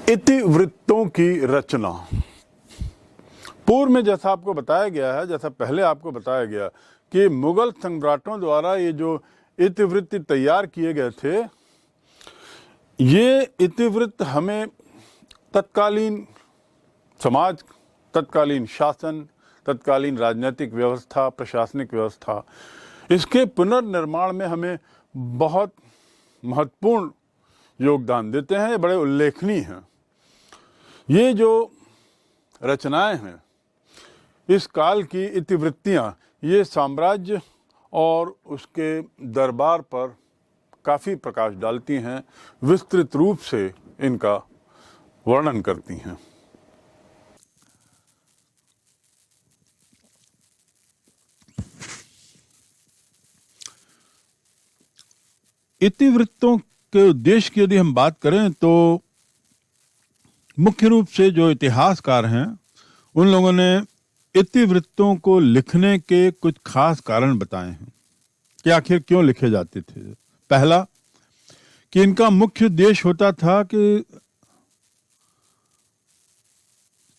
इतिवृत्तों की रचना। पूर्व में जैसा आपको बताया गया है, जैसा पहले आपको बताया गया कि मुगल सम्राटों द्वारा ये जो इतिवृत्त तैयार किए गए थे, ये इतिवृत्त हमें तत्कालीन समाज, तत्कालीन शासन, तत्कालीन राजनीतिक व्यवस्था, प्रशासनिक व्यवस्था, इसके पुनर्निर्माण में हमें बहुत महत्वपूर्ण योगदान देते हैं। ये बड़े उल्लेखनीय हैं। ये जो रचनाएं हैं, इस काल की इतिवृत्तियां, ये साम्राज्य और उसके दरबार पर काफ़ी प्रकाश डालती हैं, विस्तृत रूप से इनका वर्णन करती हैं। इतिवृत्तों के उद्देश्य की यदि हम बात करें तो मुख्य रूप से जो इतिहासकार हैं, उन लोगों ने इतिवृत्तों को लिखने के कुछ खास कारण बताए हैं कि आखिर क्यों लिखे जाते थे। पहला, कि इनका मुख्य उद्देश्य होता था कि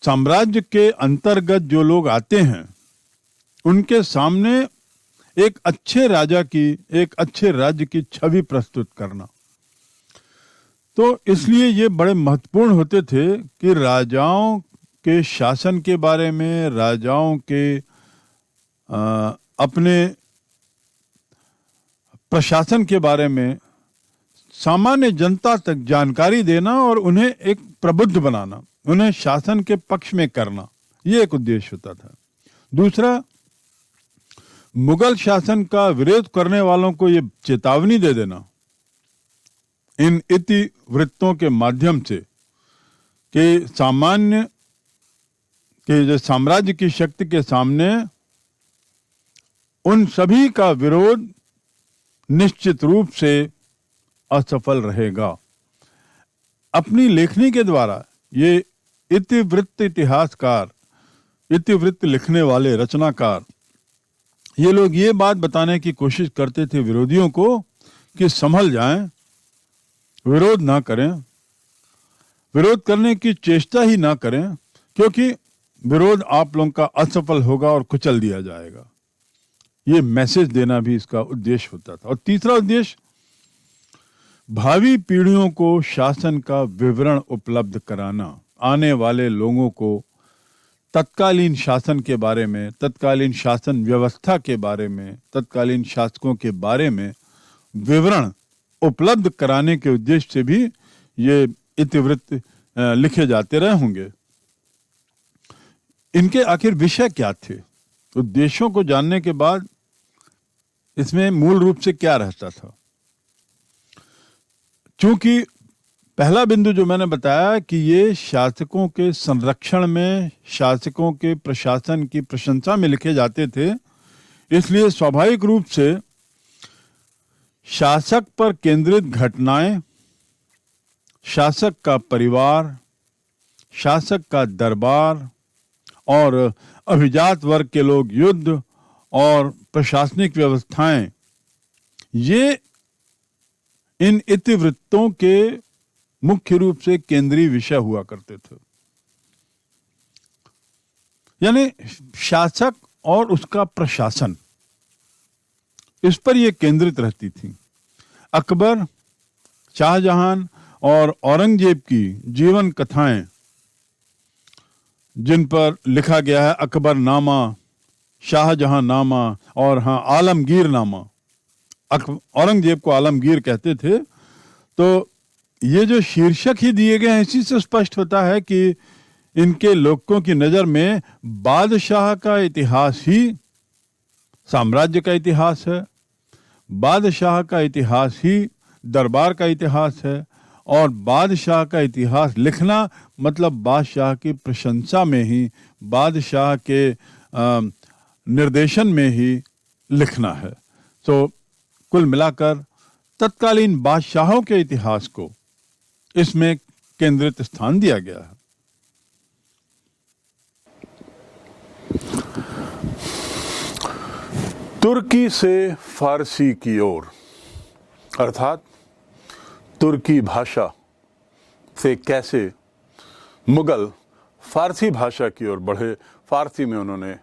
साम्राज्य के अंतर्गत जो लोग आते हैं, उनके सामने एक अच्छे राजा की, एक अच्छे राज्य की छवि प्रस्तुत करना। तो इसलिए ये बड़े महत्वपूर्ण होते थे कि राजाओं के शासन के बारे में, राजाओं के अपने प्रशासन के बारे में सामान्य जनता तक जानकारी देना और उन्हें एक प्रबुद्ध बनाना, उन्हें शासन के पक्ष में करना, ये एक उद्देश्य होता था। दूसरा, मुगल शासन का विरोध करने वालों को ये चेतावनी दे देना इन इतिवृत्तों के माध्यम से कि सामान्य के जो साम्राज्य की शक्ति के सामने उन सभी का विरोध निश्चित रूप से असफल रहेगा। अपनी लेखनी के द्वारा ये इतिवृत्त इतिहासकार, इतिवृत्त लिखने वाले रचनाकार, ये लोग ये बात बताने की कोशिश करते थे विरोधियों को कि संभल जाएं, विरोध ना करें, विरोध करने की चेष्टा ही ना करें, क्योंकि विरोध आप लोगों का असफल होगा और कुचल दिया जाएगा। ये मैसेज देना भी इसका उद्देश्य होता था। और तीसरा उद्देश्य, भावी पीढ़ियों को शासन का विवरण उपलब्ध कराना, आने वाले लोगों को तत्कालीन शासन के बारे में, तत्कालीन शासन व्यवस्था के बारे में, तत्कालीन शासकों के बारे में विवरण उपलब्ध कराने के उद्देश्य से भी ये इतिवृत्त लिखे जाते रहे होंगे। इनके आखिर विषय क्या थे? उद्देश्यों को जानने के बाद इसमें मूल रूप से क्या रहता था? चूंकि पहला बिंदु जो मैंने बताया कि ये शासकों के संरक्षण में, शासकों के प्रशासन की प्रशंसा में लिखे जाते थे, इसलिए स्वाभाविक रूप से शासक पर केंद्रित घटनाएं, शासक का परिवार, शासक का दरबार और अभिजात वर्ग के लोग, युद्ध और प्रशासनिक व्यवस्थाएं, ये इन इतिवृत्तों के मुख्य रूप से केंद्रीय विषय हुआ करते थे। यानी शासक और उसका प्रशासन, इस पर यह केंद्रित रहती थी। अकबर, शाहजहां और औरंगजेब की जीवन कथाएं, जिन पर लिखा गया है अकबरनामा, शाहजहां नामा और हाँ आलमगीर नामा, औरंगजेब को आलमगीर कहते थे। तो ये जो शीर्षक ही दिए गए हैं, इसी से स्पष्ट होता है कि इनके लोगों की नजर में बादशाह का इतिहास ही साम्राज्य का इतिहास है, बादशाह का इतिहास ही दरबार का इतिहास है, और बादशाह का इतिहास लिखना मतलब बादशाह की प्रशंसा में ही, बादशाह के निर्देशन में ही लिखना है। तो कुल मिलाकर तत्कालीन बादशाहों के इतिहास को इसमें केंद्रित स्थान दिया गया है। तुर्की से फारसी की ओर, अर्थात तुर्की भाषा से कैसे मुगल फारसी भाषा की ओर बढ़े, फारसी में उन्होंने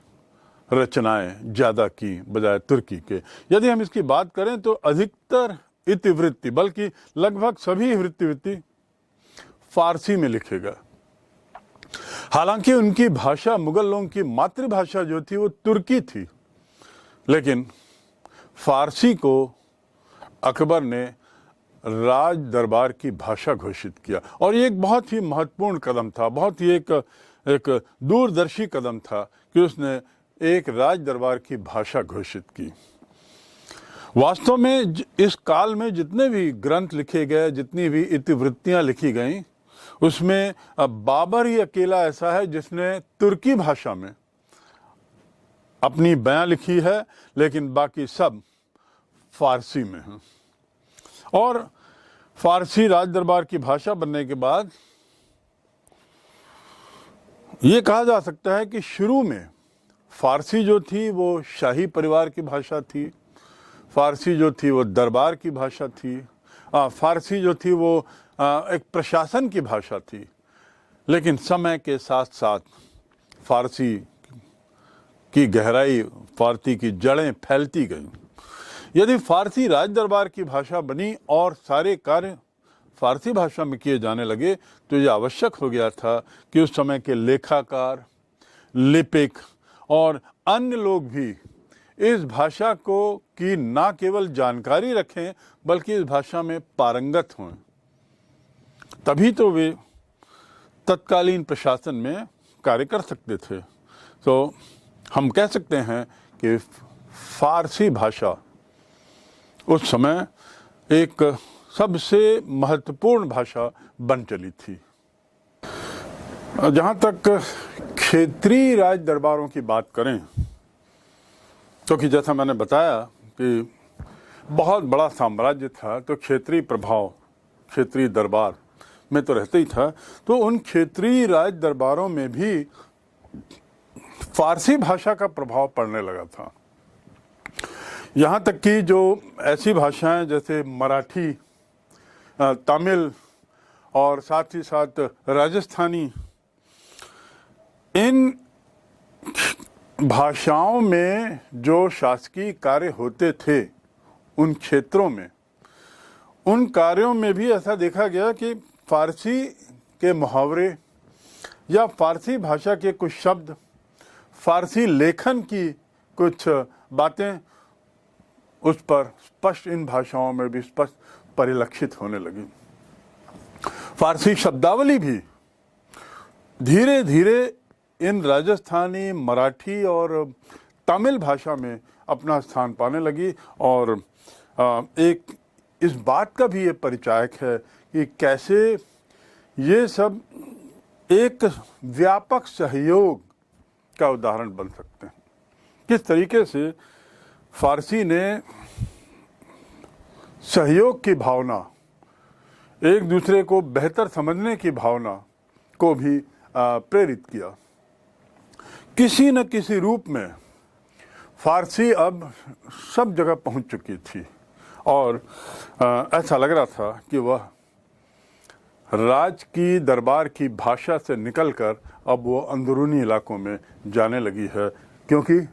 रचनाएं ज़्यादा की बजाय तुर्की के। यदि हम इसकी बात करें तो अधिकतर इतिवृत्ति, बल्कि लगभग सभी वृत्ति फारसी में लिखे गए। हालांकि उनकी भाषा, मुगल लोगों की मातृभाषा जो थी वो तुर्की थी, लेकिन फारसी को अकबर ने राज दरबार की भाषा घोषित किया। और ये एक बहुत ही महत्वपूर्ण कदम था, बहुत ही एक दूरदर्शी कदम था कि उसने एक राज दरबार की भाषा घोषित की। वास्तव में इस काल में जितने भी ग्रंथ लिखे गए, जितनी भी इतिवृत्तियां लिखी गईं, उसमें बाबर ही अकेला ऐसा है जिसने तुर्की भाषा में अपनी बयां लिखी है, लेकिन बाकी सब फारसी में हैं। और फारसी राज दरबार की भाषा बनने के बाद ये कहा जा सकता है कि शुरू में फारसी जो थी वो शाही परिवार की भाषा थी, फारसी जो थी वो दरबार की भाषा थी, फारसी जो थी वो एक प्रशासन की भाषा थी। लेकिन समय के साथ साथ फारसी की गहराई, फारसी की जड़ें फैलती गईं। यदि फारसी राज दरबार की भाषा बनी और सारे कार्य फारसी भाषा में किए जाने लगे, तो यह आवश्यक हो गया था कि उस समय के लेखाकार, लिपिक और अन्य लोग भी इस भाषा को की न केवल जानकारी रखें, बल्कि इस भाषा में पारंगत हों। तभी तो वे तत्कालीन प्रशासन में कार्य कर सकते थे। तो हम कह सकते हैं कि फारसी भाषा उस समय एक सबसे महत्वपूर्ण भाषा बन चली थी। जहाँ तक क्षेत्रीय राज दरबारों की बात करें, तो कि जैसा मैंने बताया कि बहुत बड़ा साम्राज्य था, तो क्षेत्रीय प्रभाव क्षेत्रीय दरबार में तो रहता ही था। तो उन क्षेत्रीय राज दरबारों में भी फारसी भाषा का प्रभाव पड़ने लगा था। यहाँ तक कि जो ऐसी भाषाएं जैसे मराठी, तमिल और साथ ही साथ राजस्थानी, इन भाषाओं में जो शासकीय कार्य होते थे उन क्षेत्रों में, उन कार्यों में भी ऐसा देखा गया कि फारसी के मुहावरे या फारसी भाषा के कुछ शब्द, फारसी लेखन की कुछ बातें उस पर स्पष्ट, इन भाषाओं में भी स्पष्ट परिलक्षित होने लगी। फारसी शब्दावली भी धीरे धीरे इन राजस्थानी, मराठी और तमिल भाषा में अपना स्थान पाने लगी। और एक इस बात का भी ये परिचायक है कि कैसे ये सब एक व्यापक सहयोग का उदाहरण बन सकते हैं। किस तरीके से फारसी ने सहयोग की भावना, एक दूसरे को बेहतर समझने की भावना को भी प्रेरित किया। किसी न किसी रूप में फारसी अब सब जगह पहुंच चुकी थी और ऐसा लग रहा था कि वह राज की दरबार की भाषा से निकलकर अब वो अंदरूनी इलाकों में जाने लगी है, क्योंकि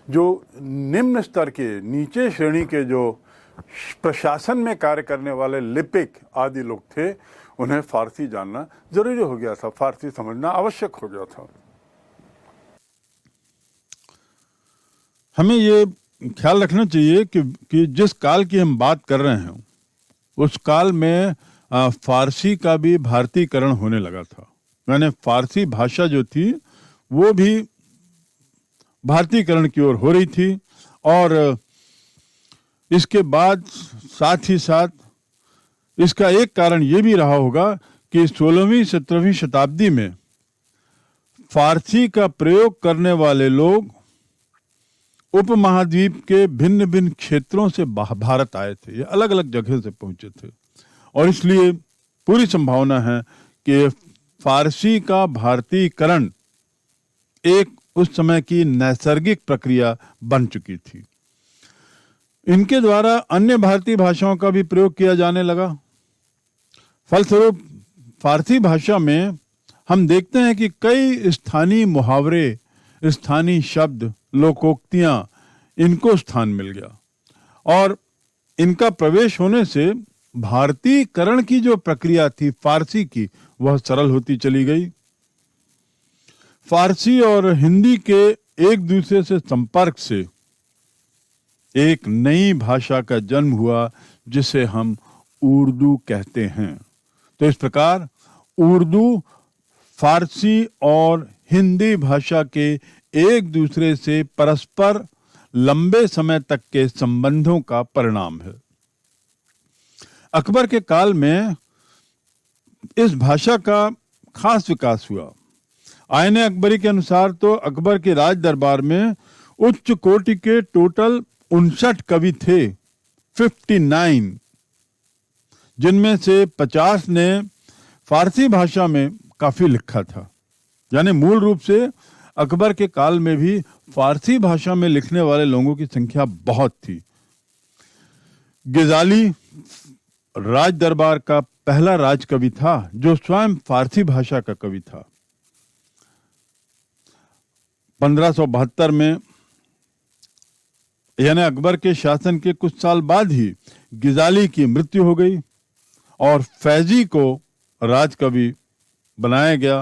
जो निम्न स्तर के, नीचे श्रेणी के जो प्रशासन में कार्य करने वाले लिपिक आदि लोग थे, उन्हें फारसी जानना जरूरी हो गया था, फारसी समझना आवश्यक हो गया था। हमें ये ख्याल रखना चाहिए कि जिस काल की हम बात कर रहे हैं उस काल में फारसी का भी भारतीकरण होने लगा था। यानी फारसी भाषा जो थी वो भी भारतीकरण की ओर हो रही थी। और इसके बाद साथ ही साथ इसका एक कारण ये भी रहा होगा कि 16वीं 17वीं शताब्दी में फारसी का प्रयोग करने वाले लोग उपमहाद्वीप के भिन्न भिन्न क्षेत्रों से भारत आए थे, ये अलग अलग जगह से पहुंचे थे। और इसलिए पूरी संभावना है कि फारसी का भारतीकरण एक उस समय की नैसर्गिक प्रक्रिया बन चुकी थी। इनके द्वारा अन्य भारतीय भाषाओं का भी प्रयोग किया जाने लगा। फलस्वरूप फारसी भाषा में हम देखते हैं कि कई स्थानीय मुहावरे, स्थानीय शब्द, लोकोक्तियां, इनको स्थान मिल गया और इनका प्रवेश होने से भारतीयकरण की जो प्रक्रिया थी फारसी की, वह सरल होती चली गई। फारसी और हिंदी के एक दूसरे से संपर्क से एक नई भाषा का जन्म हुआ जिसे हम उर्दू कहते हैं। तो इस प्रकार उर्दू फारसी और हिंदी भाषा के एक दूसरे से परस्पर लंबे समय तक के संबंधों का परिणाम है। अकबर के काल में इस भाषा का खास विकास हुआ। आईने अकबरी के अनुसार तो अकबर के राज दरबार में उच्च कोटि के टोटल 59 कवि थे, 59, जिनमें से 50 ने फारसी भाषा में काफी लिखा था। यानी मूल रूप से अकबर के काल में भी फारसी भाषा में लिखने वाले लोगों की संख्या बहुत थी। गिजाली राज दरबार का पहला राजकवि था जो स्वयं फारसी भाषा का कवि था। 1572 में यानी अकबर के शासन के कुछ साल बाद ही गिजाली की मृत्यु हो गई और फैजी को राजकवि बनाया गया।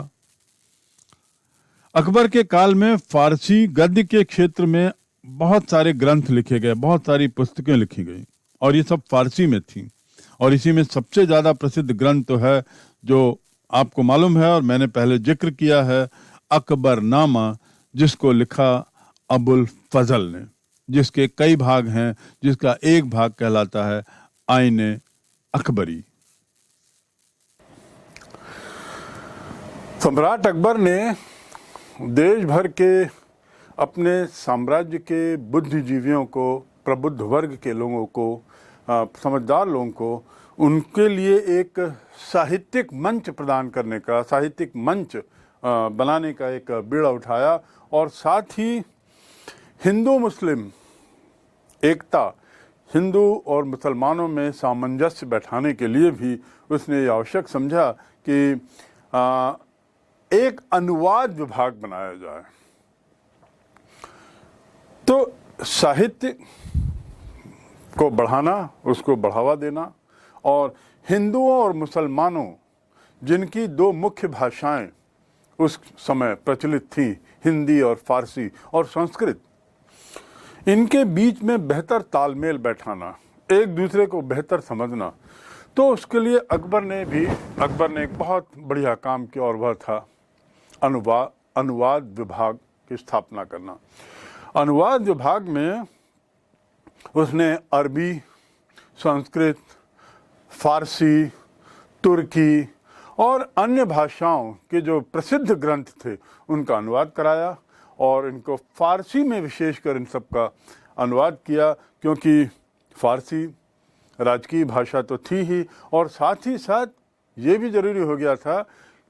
अकबर के काल में फारसी गद्य के क्षेत्र में बहुत सारे ग्रंथ लिखे गए, बहुत सारी पुस्तकें लिखी गई और ये सब फारसी में थी। और इसी में सबसे ज्यादा प्रसिद्ध ग्रंथ तो है जो आपको मालूम है और मैंने पहले जिक्र किया है, अकबरनामा, जिसको लिखा अबुल फजल ने, जिसके कई भाग हैं, जिसका एक भाग कहलाता है आईने अकबरी। सम्राट अकबर ने देश भर के अपने साम्राज्य के बुद्धिजीवियों को, प्रबुद्ध वर्ग के लोगों को, समझदार लोगों को, उनके लिए एक साहित्यिक मंच प्रदान करने का, साहित्यिक मंच बनाने का एक बीड़ा उठाया और साथ ही हिंदू मुस्लिम एकता, हिंदू और मुसलमानों में सामंजस्य बैठाने के लिए भी उसने ये आवश्यक समझा कि एक अनुवाद विभाग बनाया जाए। तो साहित्य को बढ़ाना, उसको बढ़ावा देना और हिंदुओं और मुसलमानों, जिनकी दो मुख्य भाषाएं उस समय प्रचलित थी, हिंदी और फारसी और संस्कृत, इनके बीच में बेहतर तालमेल बैठाना, एक दूसरे को बेहतर समझना। तो उसके लिए अकबर ने एक बहुत बढ़िया काम किया और वह था अनुवाद विभाग की स्थापना करना। अनुवाद विभाग में उसने अरबी, संस्कृत, फारसी, तुर्की और अन्य भाषाओं के जो प्रसिद्ध ग्रंथ थे उनका अनुवाद कराया और इनको फारसी में विशेषकर इन सब का अनुवाद किया, क्योंकि फारसी राजकीय भाषा तो थी ही और साथ ही साथ ये भी जरूरी हो गया था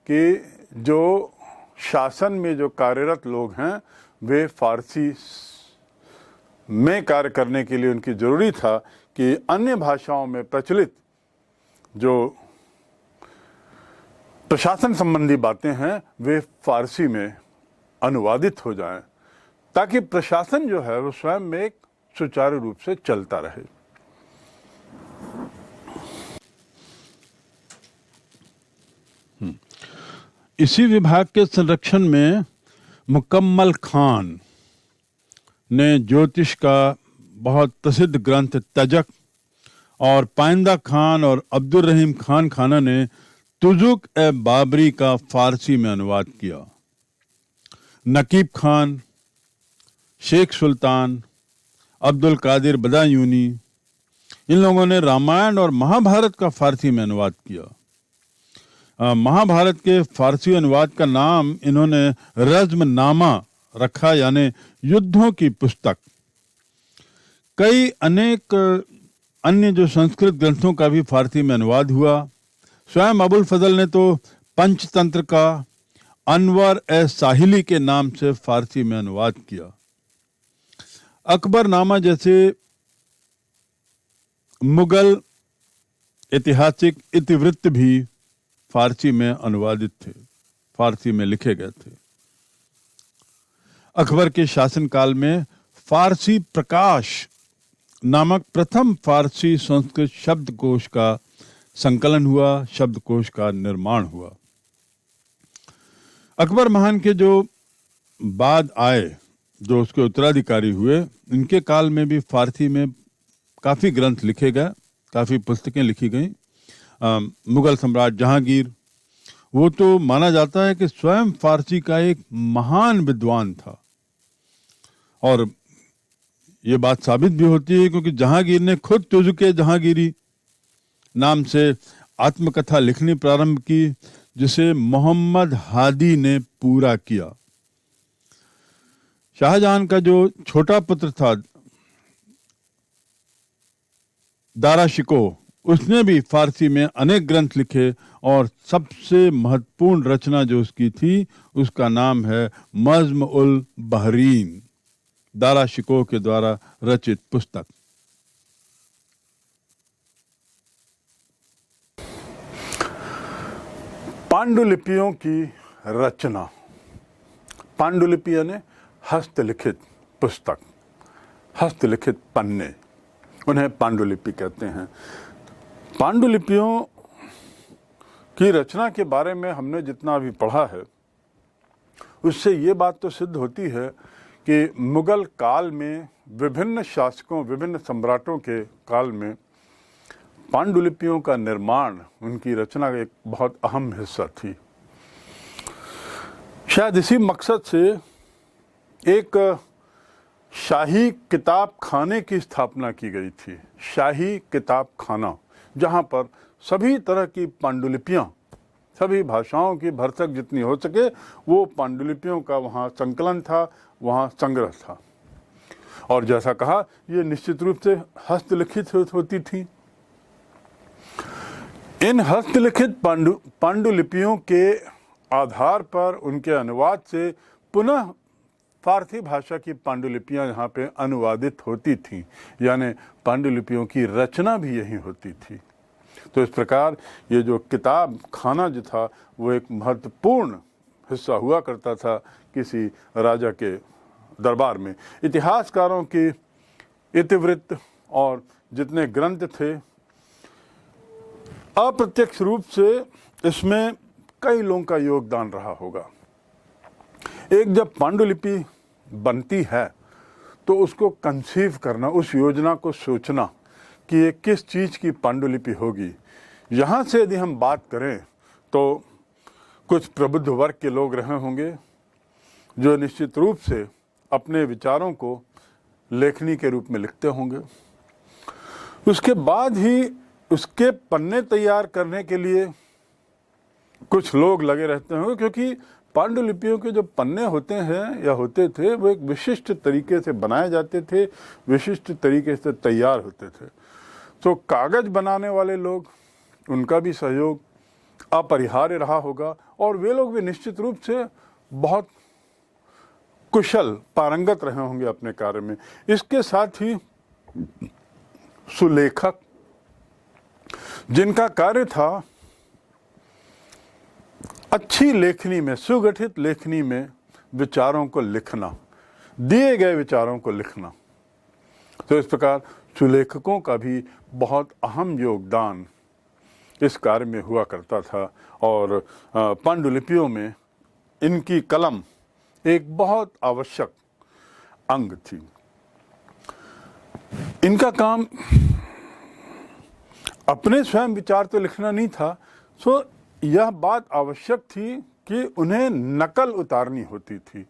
कि जो शासन में जो कार्यरत लोग हैं वे फारसी में कार्य करने के लिए उनकी जरूरी था कि अन्य भाषाओं में प्रचलित जो प्रशासन संबंधी बातें हैं वे फारसी में अनुवादित हो जाएं, ताकि प्रशासन जो है वो स्वयं में एक सुचारू रूप से चलता रहे। इसी विभाग के संरक्षण में मुकम्मल खान ने ज्योतिष का बहुत प्रसिद्ध ग्रंथ तजक और पाइंदा खान और अब्दुल रहीम खान खाना ने तुजुक ए बाबरी का फारसी में अनुवाद किया। नकीब खान, शेख सुल्तान, अब्दुल कादिर बदायूनी, इन लोगों ने रामायण और महाभारत का फारसी में अनुवाद किया। महाभारत के फारसी अनुवाद का नाम इन्होंने रज़्मनामा रखा, यानी युद्धों की पुस्तक। कई अनेक अन्य जो संस्कृत ग्रंथों का भी फारसी में अनुवाद हुआ। स्वयं अबुल फजल ने तो पंचतंत्र का अनवर ए साहिली के नाम से फारसी में अनुवाद किया। अकबरनामा जैसे मुगल ऐतिहासिक इतिवृत्त भी फारसी में अनुवादित थे। फारसी में लिखे गए थे। अकबर के शासनकाल में फारसी प्रकाश नामक प्रथम फारसी संस्कृत शब्दकोश का संकलन हुआ, शब्दकोश का निर्माण हुआ। अकबर महान के जो बाद आए, जो उसके उत्तराधिकारी हुए, इनके काल में भी फारसी में काफ़ी ग्रंथ लिखे गए, काफ़ी पुस्तकें लिखी गईं। मुगल सम्राट जहांगीर, वो तो माना जाता है कि स्वयं फारसी का एक महान विद्वान था, और ये बात साबित भी होती है क्योंकि जहांगीर ने खुद तुजुके जहांगीरी नाम से आत्मकथा लिखनी प्रारंभ की, जिसे मोहम्मद हादी ने पूरा किया। शाहजहां का जो छोटा पुत्र था दारा शिको, उसने भी फारसी में अनेक ग्रंथ लिखे, और सबसे महत्वपूर्ण रचना जो उसकी थी उसका नाम है मज़्म उल बहरीन, दारा शिको के द्वारा रचित पुस्तक। पांडुलिपियों की रचना, पांडुलिपि यानी हस्तलिखित पुस्तक, हस्तलिखित पन्ने, उन्हें पांडुलिपि कहते हैं। पांडुलिपियों की रचना के बारे में हमने जितना भी पढ़ा है, उससे ये बात तो सिद्ध होती है कि मुगल काल में विभिन्न शासकों, विभिन्न सम्राटों के काल में पांडुलिपियों का निर्माण, उनकी रचना का एक बहुत अहम हिस्सा थी। शायद इसी मकसद से एक शाही किताब खाने की स्थापना की गई थी, शाही किताब खाना, जहां पर सभी तरह की पांडुलिपियां, सभी भाषाओं की भरसक जितनी हो सके वो पांडुलिपियों का वहाँ संकलन था, वहाँ संग्रह था। और जैसा कहा, ये निश्चित रूप से हस्तलिखित होती थी। इन हस्तलिखित पांडुलिपियों के आधार पर, उनके अनुवाद से पुनः फारसी भाषा की पांडुलिपियां यहाँ पे अनुवादित होती थीं, यानी पांडुलिपियों की रचना भी यहीं होती थी। तो इस प्रकार ये जो किताब खाना जो था वो एक महत्वपूर्ण हिस्सा हुआ करता था किसी राजा के दरबार में। इतिहासकारों की इतिवृत्त और जितने ग्रंथ थे, अप्रत्यक्ष रूप से इसमें कई लोगों का योगदान रहा होगा। एक जब पांडुलिपि बनती है तो उसको कंसीव करना, उस योजना को सोचना कि ये किस चीज़ की पांडुलिपि होगी। यहाँ से यदि हम बात करें तो कुछ प्रबुद्ध वर्ग के लोग रहे होंगे जो निश्चित रूप से अपने विचारों को लेखनी के रूप में लिखते होंगे। उसके बाद ही उसके पन्ने तैयार करने के लिए कुछ लोग लगे रहते होंगे, क्योंकि पांडुलिपियों के जो पन्ने होते हैं या होते थे वो एक विशिष्ट तरीके से बनाए जाते थे, विशिष्ट तरीके से तैयार होते थे। तो कागज बनाने वाले लोग, उनका भी सहयोग अपरिहार्य रहा होगा, और वे लोग भी निश्चित रूप से बहुत कुशल, पारंगत रहे होंगे अपने कार्य में। इसके साथ ही सुलेखक, जिनका कार्य था अच्छी लेखनी में, सुगठित लेखनी में विचारों को लिखना, दिए गए विचारों को लिखना। तो इस प्रकार सुलेखकों का भी बहुत अहम योगदान इस कार्य में हुआ करता था, और पांडुलिपियों में इनकी कलम एक बहुत आवश्यक अंग थी। इनका काम अपने स्वयं विचार तो लिखना नहीं था, सो यह बात आवश्यक थी कि उन्हें नकल उतारनी होती थी।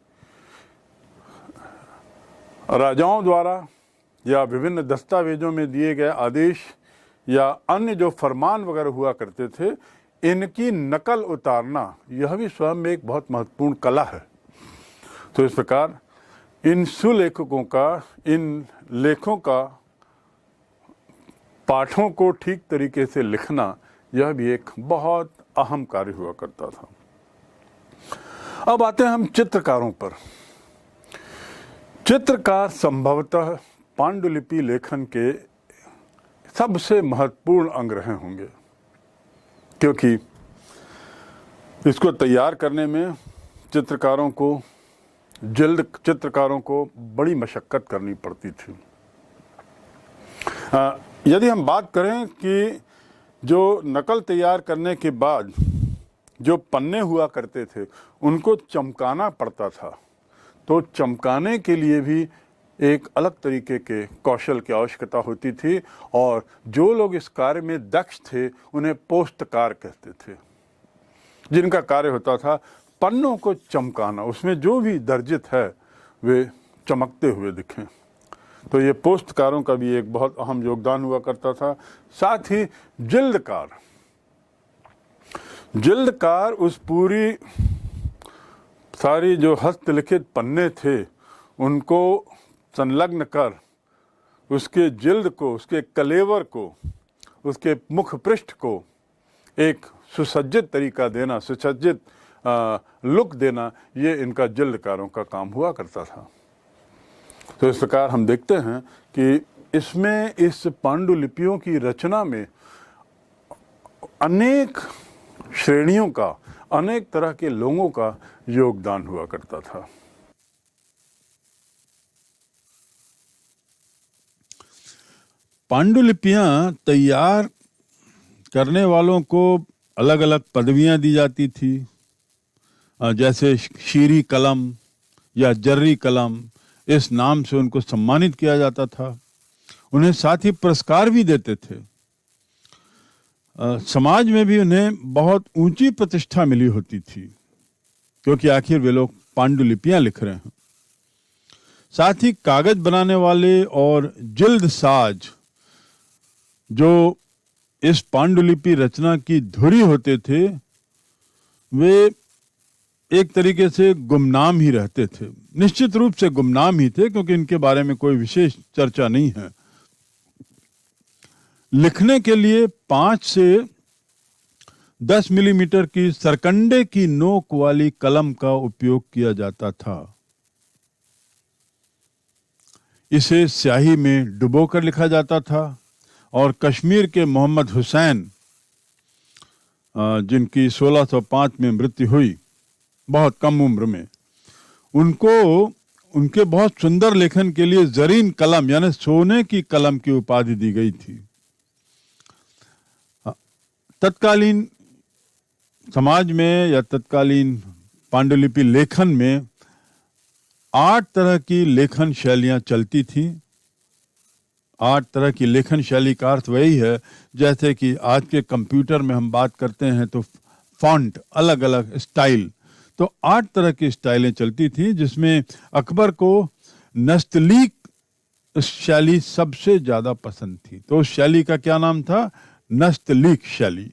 राजाओं द्वारा या विभिन्न दस्तावेजों में दिए गए आदेश या अन्य जो फरमान वगैरह हुआ करते थे, इनकी नकल उतारना यह भी स्वयं में एक बहुत महत्वपूर्ण कला है। तो इस प्रकार इन सुलेखकों का, इन लेखों का पाठों को ठीक तरीके से लिखना, यह भी एक बहुत अहम कार्य हुआ करता था। अब आते हैं हम चित्रकारों पर। चित्रकार संभवतः पांडुलिपि लेखन के सबसे महत्वपूर्ण अंग रहे होंगे, क्योंकि इसको तैयार करने में चित्रकारों को बड़ी मशक्क़त करनी पड़ती थी। यदि हम बात करें कि जो नकल तैयार करने के बाद जो पन्ने हुआ करते थे उनको चमकाना पड़ता था, तो चमकाने के लिए भी एक अलग तरीके के कौशल की आवश्यकता होती थी, और जो लोग इस कार्य में दक्ष थे उन्हें पोस्तकार कहते थे, जिनका कार्य होता था पन्नों को चमकाना, उसमें जो भी दर्जित है वे चमकते हुए दिखें। तो ये पोस्तकारों का भी एक बहुत अहम योगदान हुआ करता था। साथ ही जिल्दकार उस पूरी सारी जो हस्तलिखित पन्ने थे उनको संलग्न कर उसके जिल्द को, उसके कलेवर को, उसके मुख पृष्ठ को एक सुसज्जित तरीका देना, सुसज्जित लुक देना, ये इनका जिल्दकारों का काम हुआ करता था। तो इस प्रकार हम देखते हैं कि इसमें, इस पांडुलिपियों की रचना में अनेक श्रेणियों का, अनेक तरह के लोगों का योगदान हुआ करता था। पांडुलिपियां तैयार करने वालों को अलग अलग पदवियां दी जाती थी, जैसे शीरी कलम या जर्री कलम, इस नाम से उनको सम्मानित किया जाता था। उन्हें साथ ही पुरस्कार भी देते थे। समाज में भी उन्हें बहुत ऊंची प्रतिष्ठा मिली होती थी, क्योंकि आखिर वे लोग पांडुलिपियां लिख रहे हैं। साथ ही कागज बनाने वाले और जिल्द साज जो इस पांडुलिपि रचना की धुरी होते थे, वे एक तरीके से गुमनाम ही रहते थे। निश्चित रूप से गुमनाम ही थे, क्योंकि इनके बारे में कोई विशेष चर्चा नहीं है। लिखने के लिए 5 से 10 मिलीमीटर की सरकंडे की नोक वाली कलम का उपयोग किया जाता था। इसे स्याही में डुबोकर लिखा जाता था, और कश्मीर के मोहम्मद हुसैन, जिनकी 1605 में मृत्यु हुई, बहुत कम उम्र में, उनको उनके बहुत सुंदर लेखन के लिए जरीन कलम यानी सोने की कलम की उपाधि दी गई थी। तत्कालीन समाज में या तत्कालीन पांडुलिपि लेखन में 8 तरह की लेखन शैलियां चलती थी। 8 तरह की लेखन शैली का अर्थ वही है, जैसे कि आज के कंप्यूटर में हम बात करते हैं तो फॉन्ट, अलग अलग स्टाइल, तो 8 तरह की स्टाइलें चलती थी, जिसमें अकबर को नस्तलीक शैली सबसे ज्यादा पसंद थी। तो उस शैली का क्या नाम था? नस्तलीक शैली।